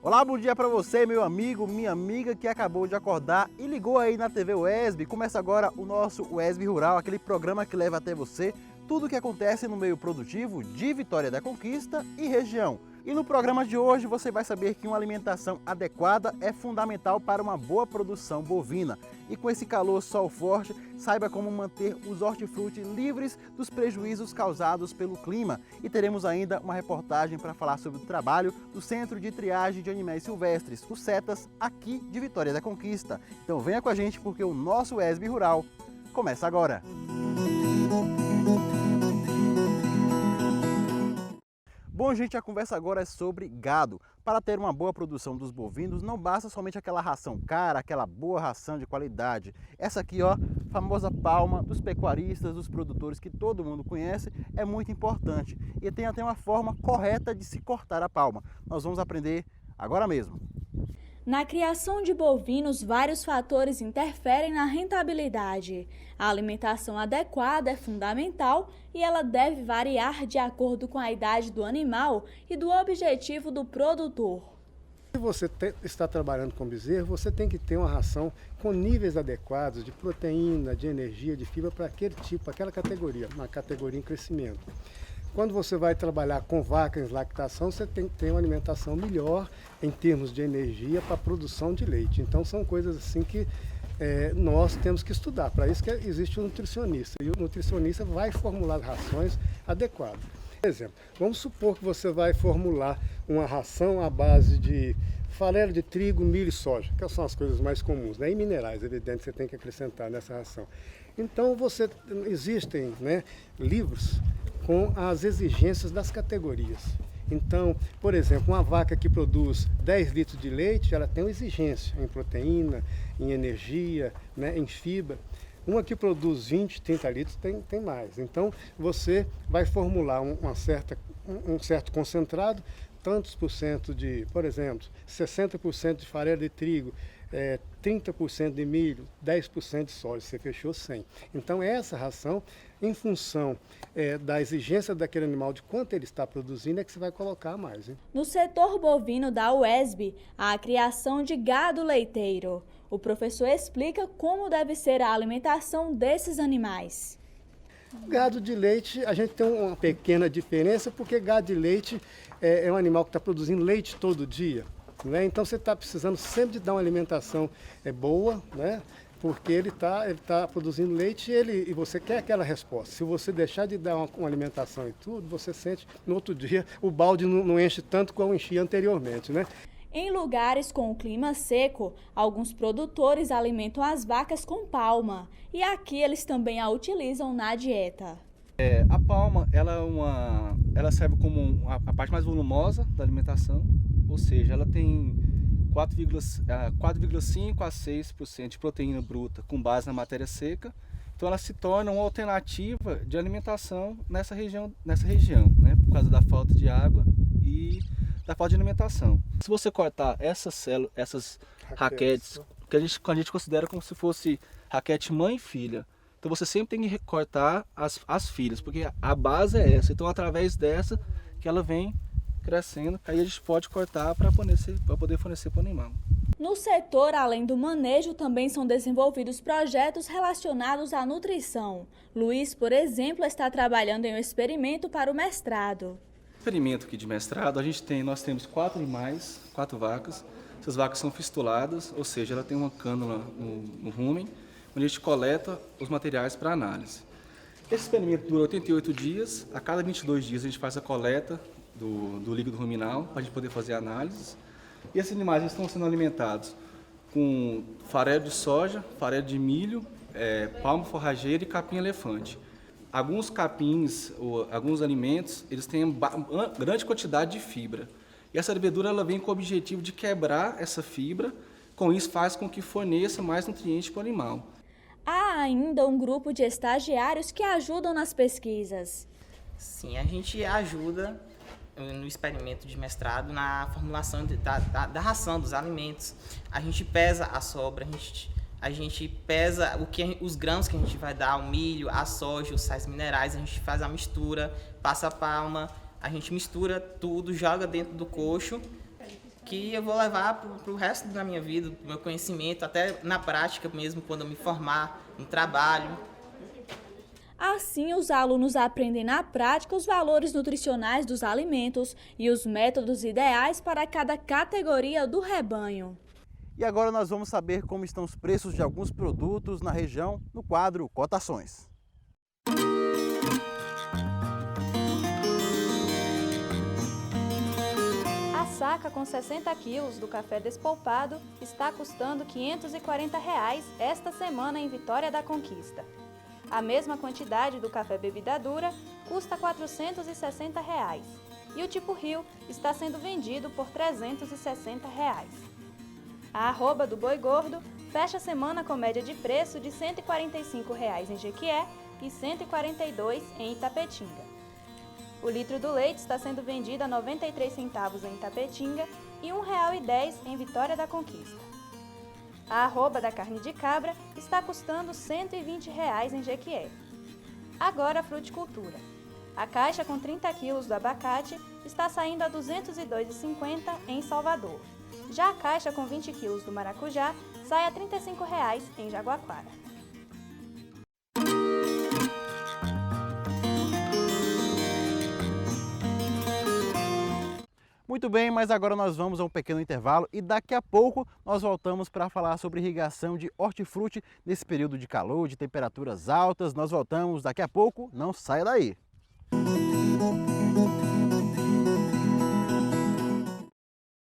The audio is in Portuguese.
Olá, bom dia para você, meu amigo, minha amiga que acabou de acordar e ligou aí na TV UESB. Começa agora o nosso UESB Rural, aquele programa que leva até você tudo o que acontece no meio produtivo de Vitória da Conquista e região. E no programa de hoje você vai saber que uma alimentação adequada é fundamental para uma boa produção bovina. E com esse calor, sol forte, saiba como manter os hortifruti livres dos prejuízos causados pelo clima. E teremos ainda uma reportagem para falar sobre o trabalho do Centro de Triagem de Animais Silvestres, o CETAS, aqui de Vitória da Conquista. Então venha com a gente porque o nosso UESB Rural começa agora. Bom, gente, a conversa agora é sobre gado. Para ter uma boa produção dos bovinos, não basta somente aquela ração cara, aquela boa ração de qualidade. Essa aqui, ó, famosa palma dos pecuaristas, dos produtores que todo mundo conhece, é muito importante. E tem até uma forma correta de se cortar a palma. Nós vamos aprender agora mesmo. Na criação de bovinos, vários fatores interferem na rentabilidade. A alimentação adequada é fundamental e ela deve variar de acordo com a idade do animal e do objetivo do produtor. Se você está trabalhando com bezerro, você tem que ter uma ração com níveis adequados de proteína, de energia, de fibra para aquele tipo, aquela categoria, uma categoria em crescimento. Quando você vai trabalhar com vaca em lactação, você tem que ter uma alimentação melhor em termos de energia para a produção de leite. Então são coisas assim que nós temos que estudar. Para isso que existe um nutricionista. E o nutricionista vai formular rações adequadas. Por exemplo, vamos supor que você vai formular uma ração à base de farelo de trigo, milho e soja, que são as coisas mais comuns, né? E minerais, evidente, que você tem que acrescentar nessa ração. Então existem, né, livros com as exigências das categorias. Então, por exemplo, uma vaca que produz 10 litros de leite, ela tem uma exigência em proteína, em energia, né, em fibra. Uma que produz 20, 30 litros tem mais. Então, você vai formular um certo concentrado, tantos por cento de, por exemplo, 60% de farelo de trigo, 30% de milho, 10% de soja, você fechou 100. Então essa ração, em função da exigência daquele animal, de quanto ele está produzindo, é que você vai colocar mais. Hein? No setor bovino da UESB, há a criação de gado leiteiro. O professor explica como deve ser a alimentação desses animais. Gado de leite, a gente tem uma pequena diferença, porque gado de leite é um animal que está produzindo leite todo dia. Né? Então você está precisando sempre de dar uma alimentação boa, né? Porque ele tá produzindo leite e você quer aquela resposta. Se você deixar de dar uma alimentação e tudo, você sente no outro dia o balde não enche tanto como enchia anteriormente. Né? Em lugares com o clima seco, alguns produtores alimentam as vacas com palma e aqui eles também a utilizam na dieta. A palma ela serve como a parte mais volumosa da alimentação, ou seja, ela tem 4,5 a 6% de proteína bruta com base na matéria seca, então ela se torna uma alternativa de alimentação nessa região, né, por causa da falta de água e da falta de alimentação. Se você cortar essas raquetes, que a gente considera como se fosse raquete mãe e filha, então você sempre tem que recortar as filhas, porque a base é essa. Então através dessa que ela vem crescendo, aí a gente pode cortar para poder fornecer para o animal. No setor, além do manejo, também são desenvolvidos projetos relacionados à nutrição. Luiz, por exemplo, está trabalhando em um experimento para o mestrado. Experimento aqui de mestrado, nós temos 4 animais, 4 vacas. Essas vacas são fistuladas, ou seja, ela tem uma cânula no rumen, onde a gente coleta os materiais para análise. Esse experimento dura 88 dias, a cada 22 dias a gente faz a coleta do líquido ruminal para a gente poder fazer análises. E esses animais estão sendo alimentados com farelo de soja, farelo de milho, palma forrageira e capim-elefante. Alguns capins, alguns alimentos, eles têm uma grande quantidade de fibra. E essa levedura ela vem com o objetivo de quebrar essa fibra, com isso faz com que forneça mais nutrientes para o animal. Há ainda um grupo de estagiários que ajudam nas pesquisas. Sim, a gente ajuda no experimento de mestrado na formulação da ração, dos alimentos. A gente pesa a sobra, a gente pesa os grãos que a gente vai dar, o milho, a soja, os sais minerais, a gente faz a mistura, passa a palma, a gente mistura tudo, joga dentro do coxo que eu vou levar para o resto da minha vida, pro meu conhecimento, até na prática mesmo, quando eu me formar no trabalho. Assim, os alunos aprendem na prática os valores nutricionais dos alimentos e os métodos ideais para cada categoria do rebanho. E agora nós vamos saber como estão os preços de alguns produtos na região no quadro Cotações. A saca com 60 quilos do café despolpado está custando R$ 540 esta semana em Vitória da Conquista. A mesma quantidade do café bebida dura custa R$ 460 e o tipo Rio está sendo vendido por R$ 360. A arroba do boi gordo fecha a semana com média de preço de R$ 145 em Jequié e R$ 142 em Itapetinga. O litro do leite está sendo vendido a 93 centavos em Itapetinga e R$ 1,10 em Vitória da Conquista. A arroba da carne de cabra está custando R$ 120 em Jequié. Agora a fruticultura. A caixa com 30 quilos do abacate está saindo a R$ 202,50 em Salvador. Já a caixa com 20 quilos do maracujá sai a R$ 35 em Jaguaquara. Muito bem, mas agora nós vamos a um pequeno intervalo e daqui a pouco nós voltamos para falar sobre irrigação de hortifruti nesse período de calor, de temperaturas altas. Nós voltamos daqui a pouco, não saia daí!